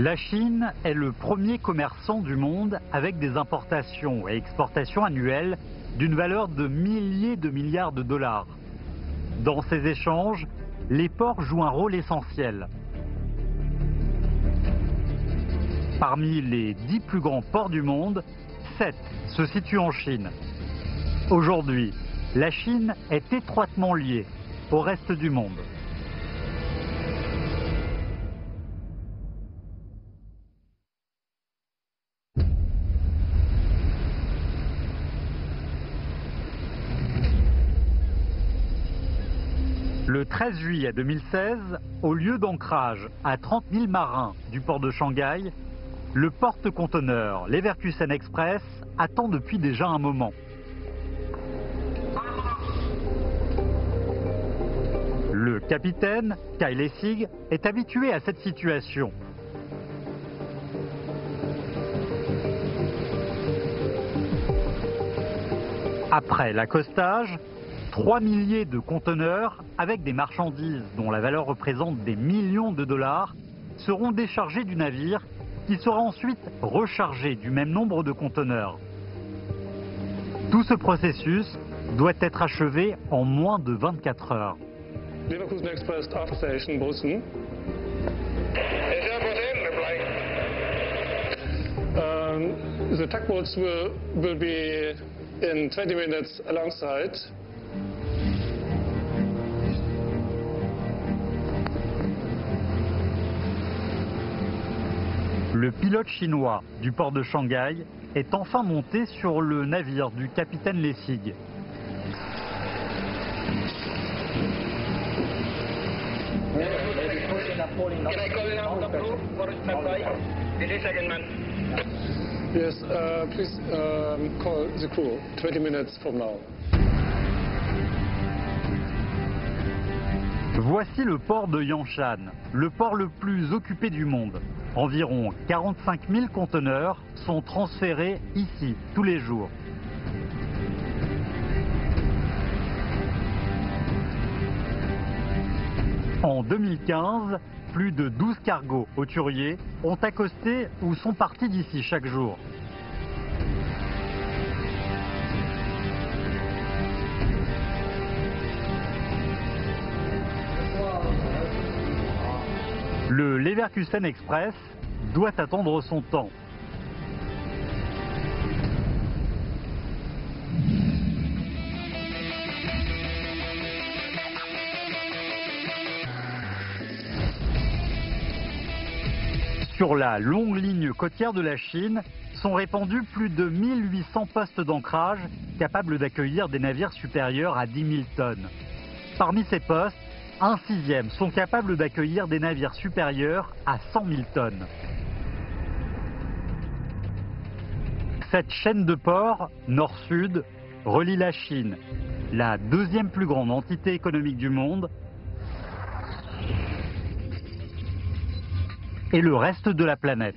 La Chine est le premier commerçant du monde avec des importations et exportations annuelles d'une valeur de milliers de milliards de dollars. Dans ces échanges, les ports jouent un rôle essentiel. Parmi les 10 plus grands ports du monde, 7 se situent en Chine. Aujourd'hui, la Chine est étroitement liée au reste du monde. Le 13 juillet 2016, au lieu d'ancrage à 30 000 marins du port de Shanghai, le porte-conteneur Leverkusen Express attend depuis déjà un moment. Le capitaine, Kai Lessig, est habitué à cette situation. Après l'accostage, 3 milliers de conteneurs avec des marchandises dont la valeur représente des millions de dollars seront déchargés du navire qui sera ensuite rechargé du même nombre de conteneurs. Tout ce processus doit être achevé en moins de 24 heures. Leverkusen Express After Station Brüssel. The tugboats will be in 20 minutes alongside. Le pilote chinois du port de Shanghai est enfin monté sur le navire du capitaine Lessig. Yes, please call the crew 20 minutes from now. Voici le port de Yangshan, le port le plus occupé du monde. Environ 45 000 conteneurs sont transférés ici tous les jours. En 2015, plus de 12 cargos hauturiers ont accosté ou sont partis d'ici chaque jour. Le Leverkusen Express doit attendre son temps. Sur la longue ligne côtière de la Chine sont répandus plus de 1800 postes d'ancrage capables d'accueillir des navires supérieurs à 10 000 tonnes. Parmi ces postes, un sixième sont capables d'accueillir des navires supérieurs à 100 000 tonnes. Cette chaîne de ports nord-sud relie la Chine, la deuxième plus grande entité économique du monde, et le reste de la planète.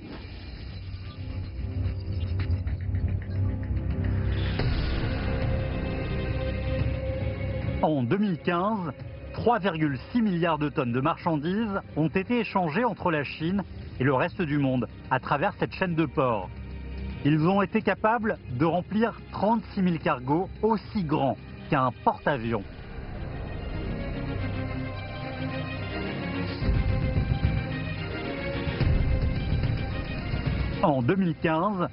En 2015, 3,6 milliards de tonnes de marchandises ont été échangées entre la Chine et le reste du monde à travers cette chaîne de ports. Ils ont été capables de remplir 36 000 cargos aussi grands qu'un porte-avions. En 2015,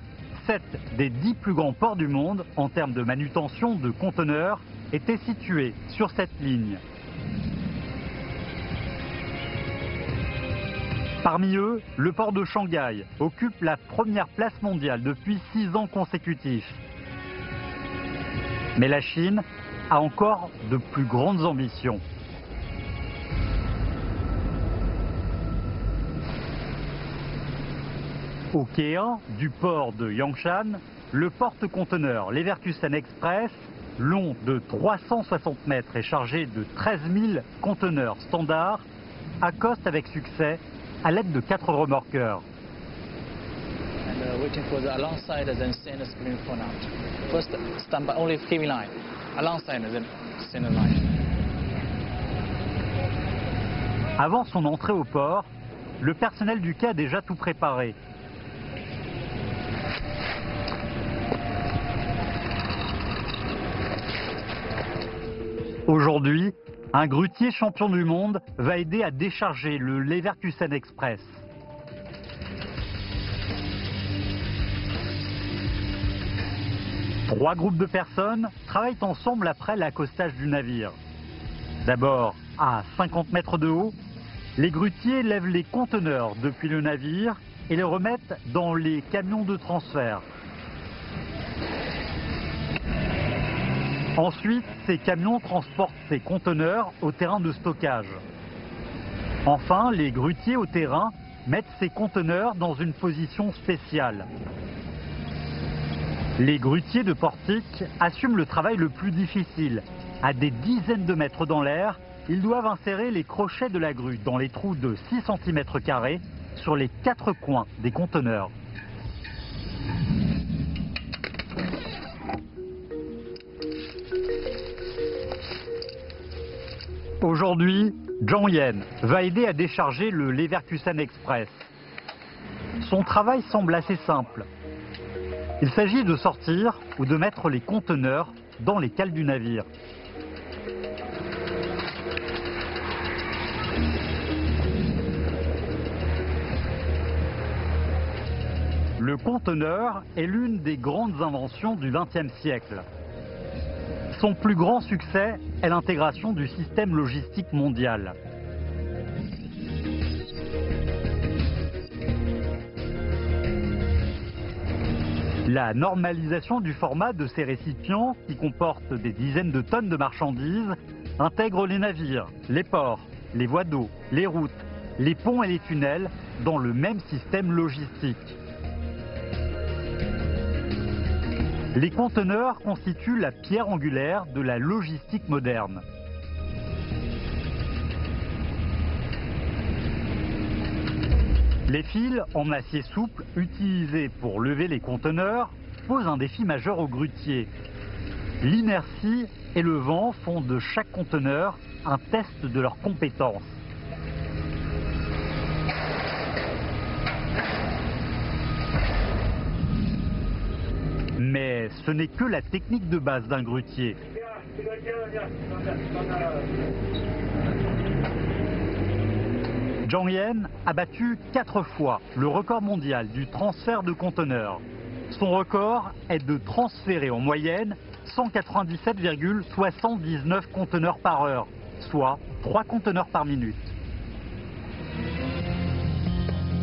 7 des 10 plus grands ports du monde en termes de manutention de conteneurs étaient situés sur cette ligne. Parmi eux, le port de Shanghai occupe la première place mondiale depuis 6 ans consécutifs. Mais la Chine a encore de plus grandes ambitions. Au quai 1 du port de Yangshan, le porte-conteneur Leverkusen Express, long de 360 mètres et chargé de 13 000 conteneurs standards, accoste avec succès à l'aide de 4 remorqueurs. Waiting for the alongside the stainless screen for now. First stand by only heavy line, alongside the stainless line. Avant son entrée au port, le personnel du quai a déjà tout préparé. Aujourd'hui, un grutier champion du monde va aider à décharger le Leverkusen Express. Trois groupes de personnes travaillent ensemble après l'accostage du navire. D'abord, à 50 mètres de haut, les grutiers lèvent les conteneurs depuis le navire et les remettent dans les camions de transfert. Ensuite, ces camions transportent ces conteneurs au terrain de stockage. Enfin, les grutiers au terrain mettent ces conteneurs dans une position spéciale. Les grutiers de portique assument le travail le plus difficile. À des dizaines de mètres dans l'air, ils doivent insérer les crochets de la grue dans les trous de 6 cm² sur les 4 coins des conteneurs. Aujourd'hui, Zhang Yan va aider à décharger le Leverkusen Express. Son travail semble assez simple. Il s'agit de sortir ou de mettre les conteneurs dans les cales du navire. Le conteneur est l'une des grandes inventions du XXe siècle. Son plus grand succès est l'intégration du système logistique mondial. La normalisation du format de ces récipients, qui comportent des dizaines de tonnes de marchandises, intègre les navires, les ports, les voies d'eau, les routes, les ponts et les tunnels dans le même système logistique. Les conteneurs constituent la pierre angulaire de la logistique moderne. Les fils en acier souple utilisés pour lever les conteneurs posent un défi majeur aux grutiers. L'inertie et le vent font de chaque conteneur un test de leurs compétences. Mais ce n'est que la technique de base d'un grutier. Zhang Yan a battu 4 fois le record mondial du transfert de conteneurs. Son record est de transférer en moyenne 197,79 conteneurs par heure, soit 3 conteneurs par minute.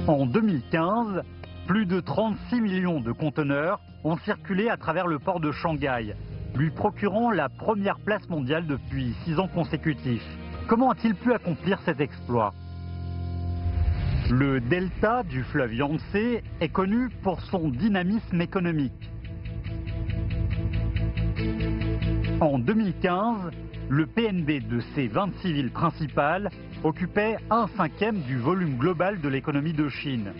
En 2015, plus de 36 millions de conteneurs ont circulé à travers le port de Shanghai, lui procurant la première place mondiale depuis 6 ans consécutifs. Comment a-t-il pu accomplir cet exploit ? Le delta du fleuve Yangtze est connu pour son dynamisme économique. En 2015, le PNB de ces 26 villes principales occupait 1/5 du volume global de l'économie de Chine.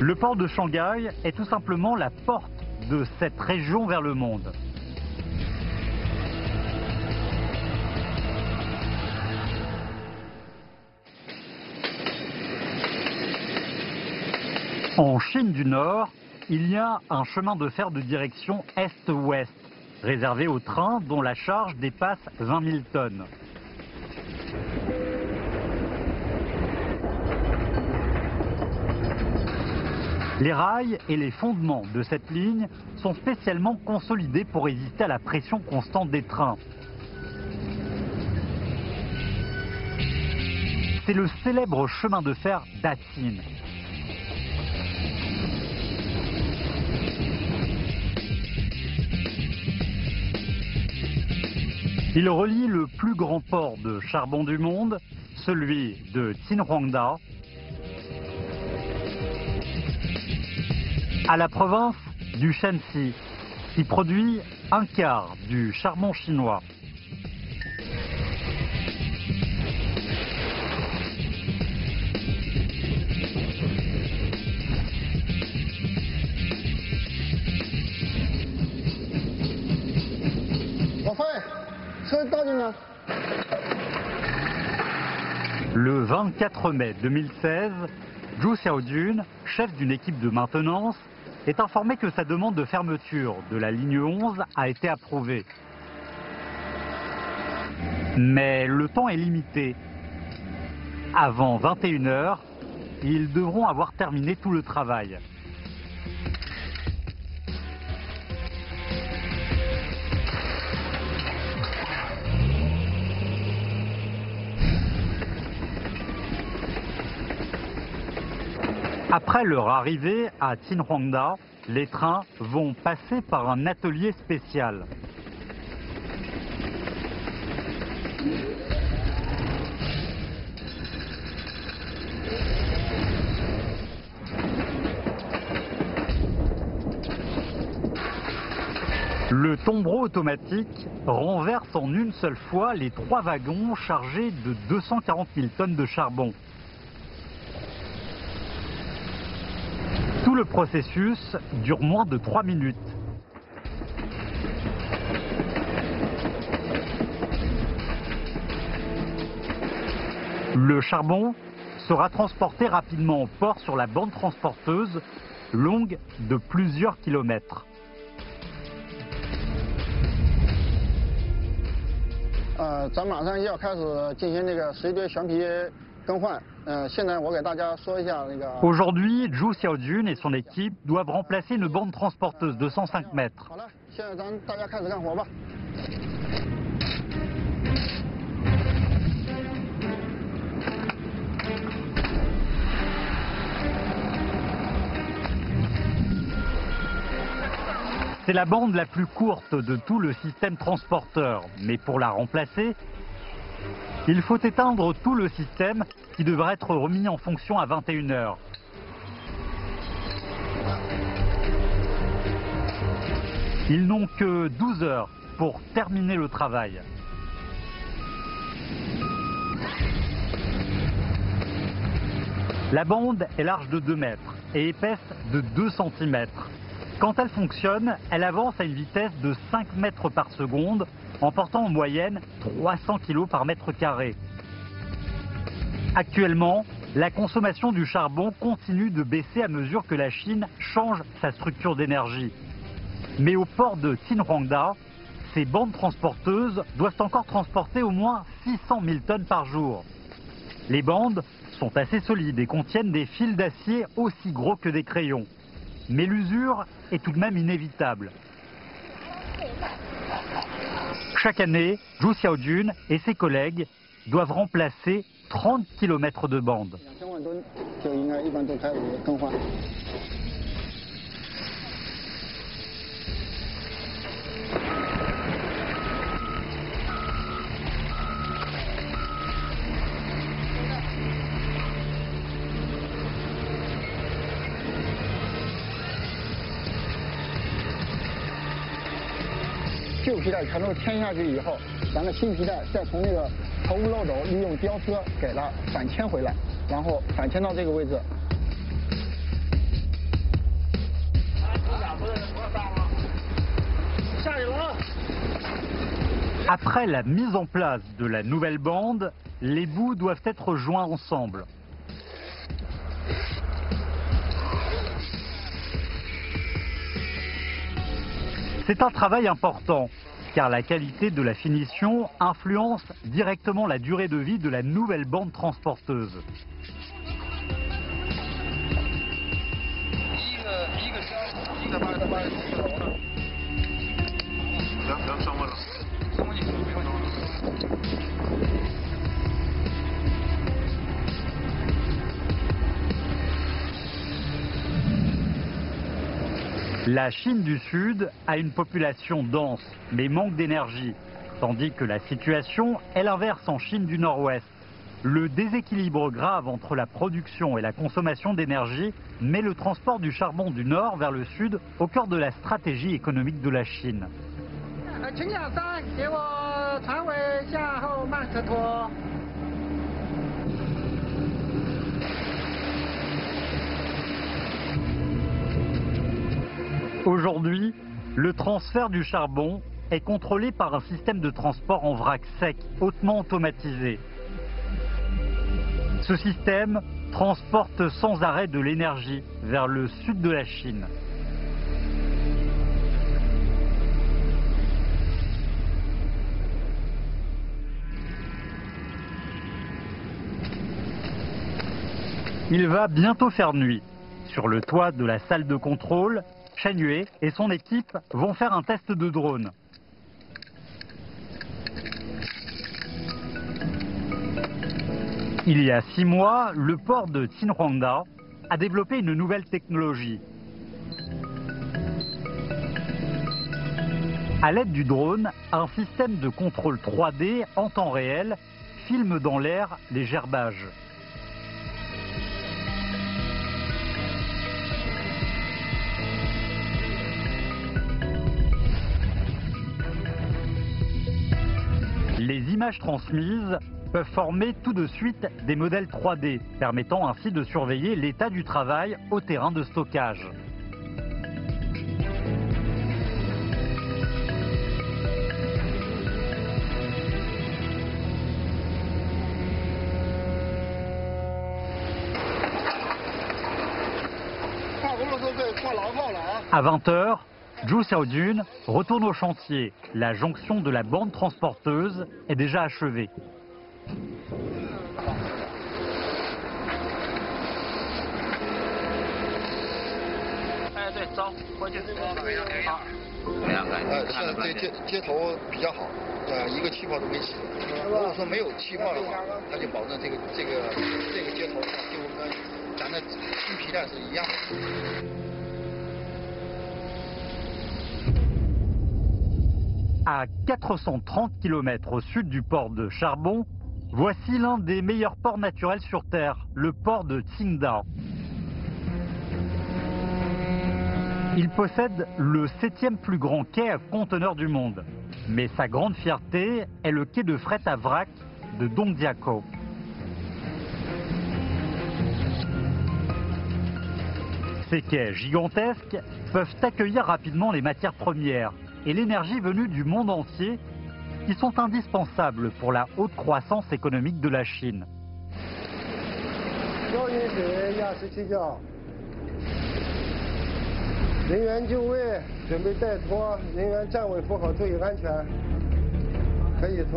Le port de Shanghai est tout simplement la porte de cette région vers le monde. En Chine du Nord, il y a un chemin de fer de direction est-ouest, réservé aux trains dont la charge dépasse 20 000 tonnes. Les rails et les fondements de cette ligne sont spécialement consolidés pour résister à la pression constante des trains. C'est le célèbre chemin de fer Datsin. Il relie le plus grand port de charbon du monde, celui de Qinhuangda, à la province du Shanxi, qui produit un quart du charbon chinois. Le 24 mai 2016, Zhu Xiaojun, chef d'une équipe de maintenance, est informé que sa demande de fermeture de la ligne 11 a été approuvée. Mais le temps est limité. Avant 21 h, ils devront avoir terminé tout le travail. Après leur arrivée à Qinhuangda, les trains vont passer par un atelier spécial. Le tombereau automatique renverse en une seule fois les 3 wagons chargés de 240 000 tonnes de charbon. Tout le processus dure moins de 3 minutes. Le charbon sera transporté rapidement au port sur la bande transporteuse, longue de plusieurs kilomètres. 咱马上要开始进行那个随队悬皮更换。现在我给大家说一下那个。Aujourd'hui, Zhu Xiaojun et son équipe doivent remplacer une bande transporteuse de 105 mètres. 好了，现在大家开始干活吧。C'est la bande la plus courte de tout le système transporteur, mais pour la remplacer, il faut éteindre tout le système qui devra être remis en fonction à 21 h. Ils n'ont que 12 heures pour terminer le travail. La bande est large de 2 mètres et épaisse de 2 cm. Quand elle fonctionne, elle avance à une vitesse de 5 mètres par seconde, en portant en moyenne 300 kg par mètre carré. Actuellement, la consommation du charbon continue de baisser à mesure que la Chine change sa structure d'énergie. Mais au port de Qinhuangda, ces bandes transporteuses doivent encore transporter au moins 600 000 tonnes par jour. Les bandes sont assez solides et contiennent des fils d'acier aussi gros que des crayons. Mais l'usure est tout de même inévitable. Chaque année, Zhu Xiaojun et ses collègues doivent remplacer 30 km de bande. 2000万吨就应该一般都开始更换。旧皮带全都添下去以后，咱们新皮带再从那个头部漏斗利用吊车给它反牵回来，然后反牵到这个位置。下雨了。Après la mise en place de la nouvelle bande, les bouts doivent être joints ensemble. C'est un travail important, car la qualité de la finition influence directement la durée de vie de la nouvelle bande transporteuse. La Chine du Sud a une population dense, mais manque d'énergie, tandis que la situation est l'inverse en Chine du Nord-Ouest. Le déséquilibre grave entre la production et la consommation d'énergie met le transport du charbon du Nord vers le Sud au cœur de la stratégie économique de la Chine. Aujourd'hui, le transfert du charbon est contrôlé par un système de transport en vrac sec hautement automatisé. Ce système transporte sans arrêt de l'énergie vers le sud de la Chine. Il va bientôt faire nuit. Sur le toit de la salle de contrôle, Chen Yue et son équipe vont faire un test de drone. Il y a 6 mois, le port de Qinhuangda a développé une nouvelle technologie. À l'aide du drone, un système de contrôle 3D en temps réel filme dans l'air les gerbages. Les images transmises peuvent former tout de suite des modèles 3D, permettant ainsi de surveiller l'état du travail au terrain de stockage. À 20h, Zhu Xiaojun retourne au chantier. La jonction de la bande transporteuse est déjà achevée. À 430 km au sud du port de Charbon, voici l'un des meilleurs ports naturels sur Terre, le port de Qingdao. Il possède le 7e plus grand quai à conteneurs du monde. Mais sa grande fierté est le quai de fret à vrac de Dongdiakou. Ces quais gigantesques peuvent accueillir rapidement les matières premières et l'énergie venue du monde entier qui sont indispensables pour la haute croissance économique de la Chine.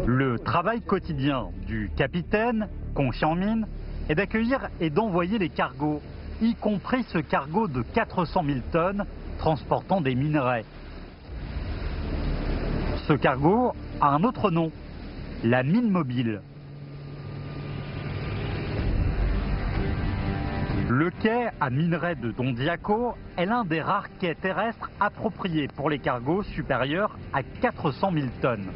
Le travail quotidien du capitaine, Gong Xiaomin, est d'accueillir et d'envoyer les cargos, y compris ce cargo de 400 000 tonnes transportant des minerais. Ce cargo a un autre nom, la mine mobile. Le quai à minerais de Dongdiakou est l'un des rares quais terrestres appropriés pour les cargos supérieurs à 400 000 tonnes.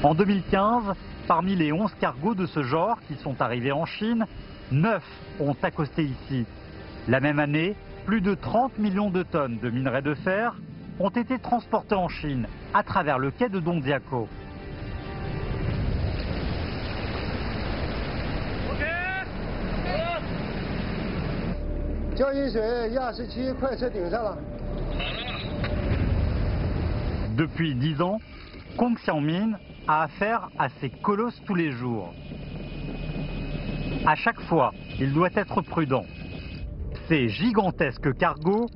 En 2015, parmi les 11 cargos de ce genre qui sont arrivés en Chine, 9 ont accosté ici. La même année, plus de 30 millions de tonnes de minerais de fer ont été transportés en Chine à travers le quai de Dongdiakou. Depuis 10 ans, Gong Xiaomin a affaire à ces colosses tous les jours. À chaque fois, il doit être prudent. Ces gigantesques cargos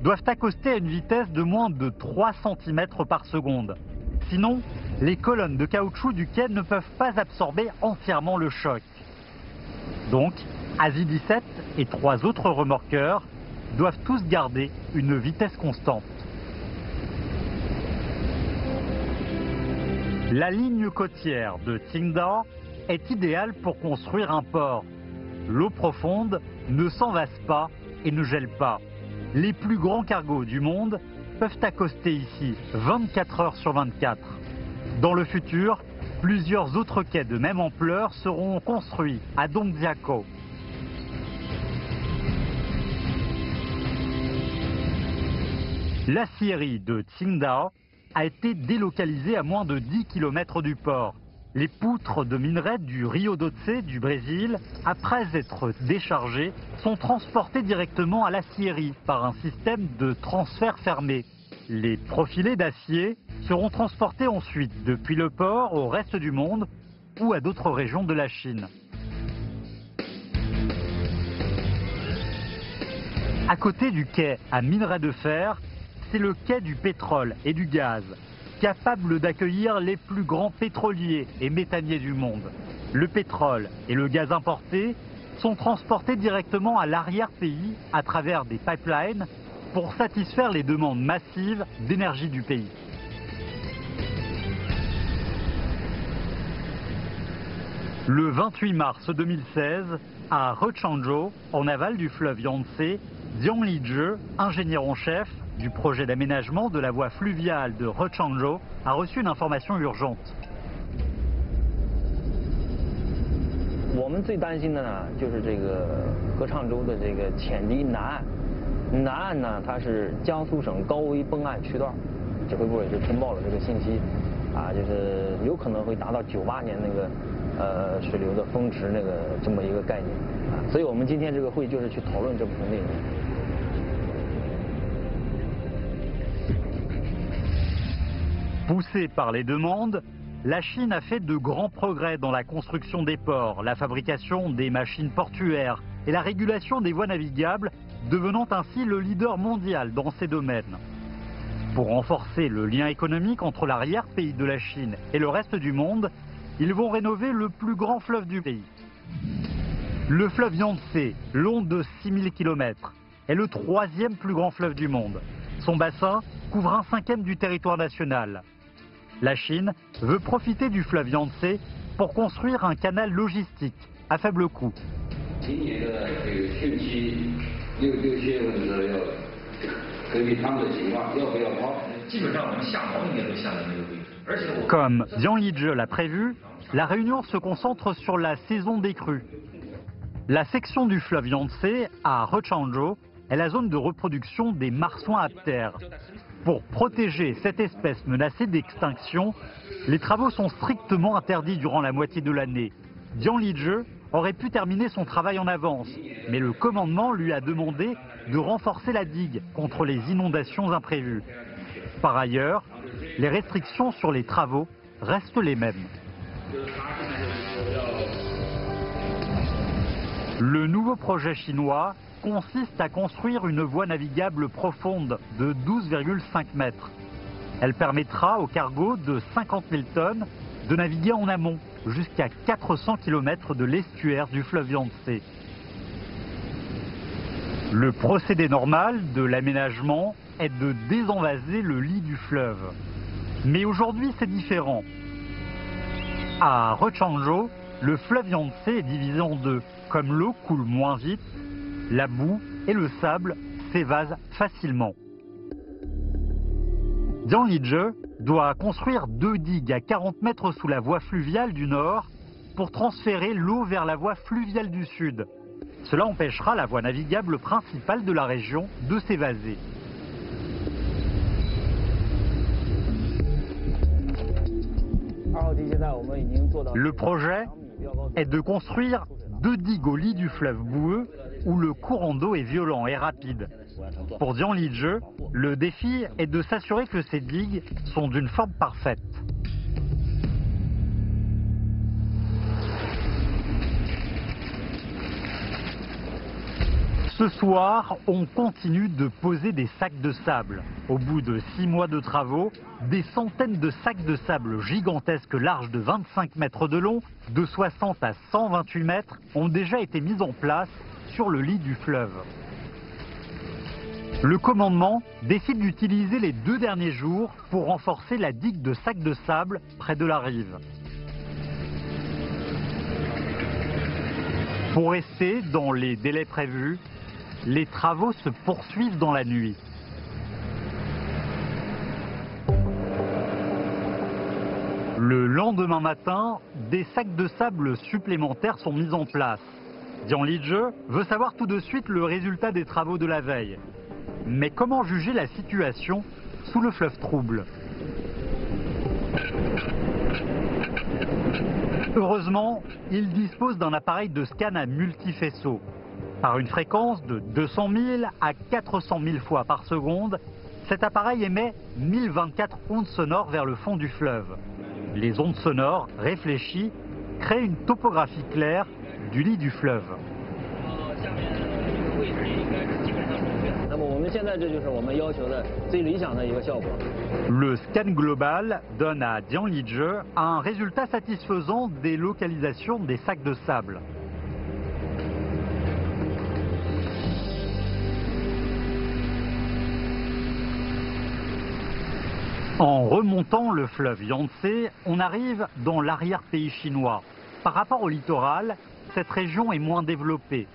doivent accoster à une vitesse de moins de 3 cm par seconde. Sinon, les colonnes de caoutchouc du quai ne peuvent pas absorber entièrement le choc. Donc, Asie 17 et 3 autres remorqueurs doivent tous garder une vitesse constante. La ligne côtière de Qingdao est idéale pour construire un port. L'eau profonde ne s'envase pas et ne gèle pas. Les plus grands cargos du monde peuvent accoster ici 24 heures sur 24. Dans le futur, plusieurs autres quais de même ampleur seront construits à Dongdiakou. L'aciérie de Qingdao a été délocalisée à moins de 10 km du port. Les poutres de minerais du Rio Doce du Brésil, après être déchargées, sont transportées directement à l'aciérie par un système de transfert fermé. Les profilés d'acier seront transportés ensuite depuis le port au reste du monde ou à d'autres régions de la Chine. À côté du quai à minerai de fer, c'est le quai du pétrole et du gaz, capable d'accueillir les plus grands pétroliers et méthaniers du monde. Le pétrole et le gaz importés sont transportés directement à l'arrière-pays à travers des pipelines pour satisfaire les demandes massives d'énergie du pays. Le 28 mars 2016, à Rechangzhou, en aval du fleuve Yangtze, Jiang Lizhi, ingénieur en chef du projet d'aménagement de la voie fluviale de Rechangzhou, a reçu une information urgente. 我们最担心的呢，就是这个合唱州的这个浅堤南岸。南岸呢，它是江苏省高危崩岸区段，指挥部也是通报了这个信息，就是有可能会达到98年那个水流的峰值那个这么一个概念，所以我们今天这个会就是去讨论这部分内容。 Poussée par les demandes, la Chine a fait de grands progrès dans la construction des ports, la fabrication des machines portuaires et la régulation des voies navigables, devenant ainsi le leader mondial dans ces domaines. Pour renforcer le lien économique entre l'arrière-pays de la Chine et le reste du monde, ils vont rénover le plus grand fleuve du pays. Le fleuve Yangtze, long de 6000 km, est le troisième plus grand fleuve du monde. Son bassin couvre 1/5 du territoire national. La Chine veut profiter du fleuve Yangtze pour construire un canal logistique à faible coût. Comme Jiang Lizhi l'a prévu, la réunion se concentre sur la saison des crues. La section du fleuve Yangtze à Rechangzhou est la zone de reproduction des marsouins aptères. Pour protéger cette espèce menacée d'extinction, les travaux sont strictement interdits durant la moitié de l'année. Jiang Lizhi aurait pu terminer son travail en avance, mais le commandement lui a demandé de renforcer la digue contre les inondations imprévues. Par ailleurs, les restrictions sur les travaux restent les mêmes. Le nouveau projet chinois consiste à construire une voie navigable profonde de 12,5 mètres. Elle permettra aux cargos de 50 000 tonnes de naviguer en amont jusqu'à 400 km de l'estuaire du fleuve Yangtze. Le procédé normal de l'aménagement est de désenvaser le lit du fleuve. Mais aujourd'hui, c'est différent. À Rechangzhou, le fleuve Yangtze est divisé en deux. Comme l'eau coule moins vite, la boue et le sable s'évasent facilement. Jiang Lizhi doit construire 2 digues à 40 mètres sous la voie fluviale du nord pour transférer l'eau vers la voie fluviale du sud. Cela empêchera la voie navigable principale de la région de s'évaser. Le projet est de construire 2 digues au lit du fleuve boueux où le courant d'eau est violent et rapide. Pour Jiang Lizhi, le défi est de s'assurer que ces digues sont d'une forme parfaite. Ce soir, on continue de poser des sacs de sable. Au bout de 6 mois de travaux, des centaines de sacs de sable gigantesques larges de 25 mètres de long, de 60 à 128 mètres, ont déjà été mis en place sur le lit du fleuve. Le commandement décide d'utiliser les 2 derniers jours pour renforcer la digue de sacs de sable près de la rive. Pour rester dans les délais prévus, les travaux se poursuivent dans la nuit. Le lendemain matin, des sacs de sable supplémentaires sont mis en place. Jiang Lizhi veut savoir tout de suite le résultat des travaux de la veille. Mais comment juger la situation sous le fleuve trouble? Heureusement, il dispose d'un appareil de scan à multifaisceau. Par une fréquence de 200 000 à 400 000 fois par seconde, cet appareil émet 1024 ondes sonores vers le fond du fleuve. Les ondes sonores réfléchies créent une topographie claire du lit du fleuve. 们现在这就是我们要求的最理想的一个效果。Le scan global donne à Dianlije un résultat satisfaisant des localisations des sacs de sable. En remontant le fleuve Yangtze, on arrive dans l'arrière-pays chinois. Par rapport au littoral, cette région est moins développée.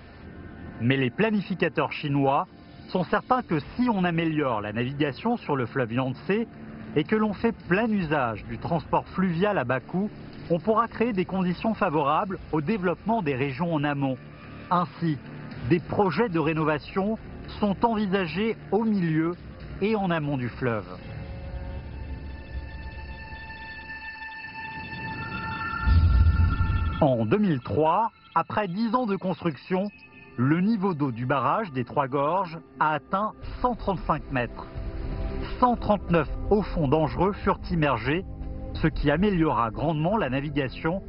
Mais les planificateurs chinois sont certains que si on améliore la navigation sur le fleuve Yangtze et que l'on fait plein usage du transport fluvial à bas coût, on pourra créer des conditions favorables au développement des régions en amont. Ainsi, des projets de rénovation sont envisagés au milieu et en amont du fleuve. En 2003, après 10 ans de construction, le niveau d'eau du barrage des Trois Gorges a atteint 135 mètres. 139 hauts fonds dangereux furent immergés, ce qui améliora grandement la navigation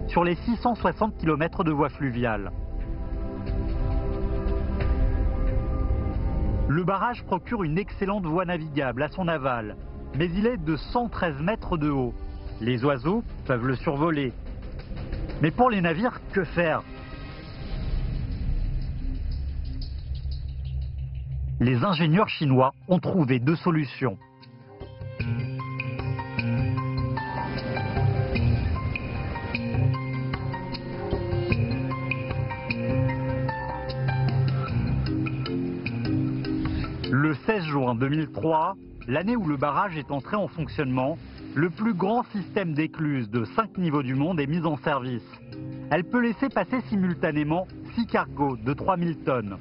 sur les 660 km de voies fluviales. Le barrage procure une excellente voie navigable à son aval, mais il est de 113 mètres de haut. Les oiseaux peuvent le survoler. Mais pour les navires, que faire? Les ingénieurs chinois ont trouvé deux solutions. Le 16 juin 2003, l'année où le barrage est entré en fonctionnement, le plus grand système d'écluses de 5 niveaux du monde est mis en service. Elle peut laisser passer simultanément 6 cargos de 3000 tonnes.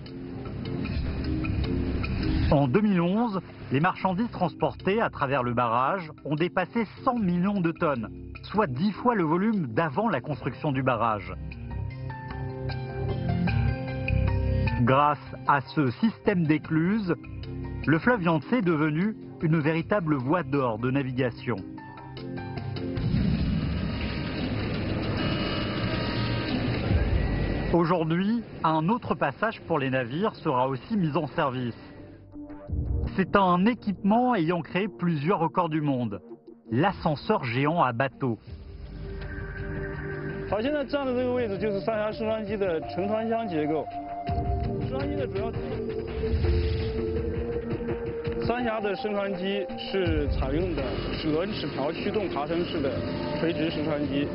En 2011, les marchandises transportées à travers le barrage ont dépassé 100 millions de tonnes, soit 10 fois le volume d'avant la construction du barrage. Grâce à ce système d'écluses, le fleuve Yangtze est devenu une véritable voie d'or de navigation. Aujourd'hui, un autre passage pour les navires sera aussi mis en service. C'est un équipement ayant créé plusieurs records du monde, l'ascenseur géant à bateau. 好，现在站的这个位置就是上下升船机的沉船箱结构。升船机的主要三峡的升船机是采用的齿轮齿条驱动爬升式的垂直升船机。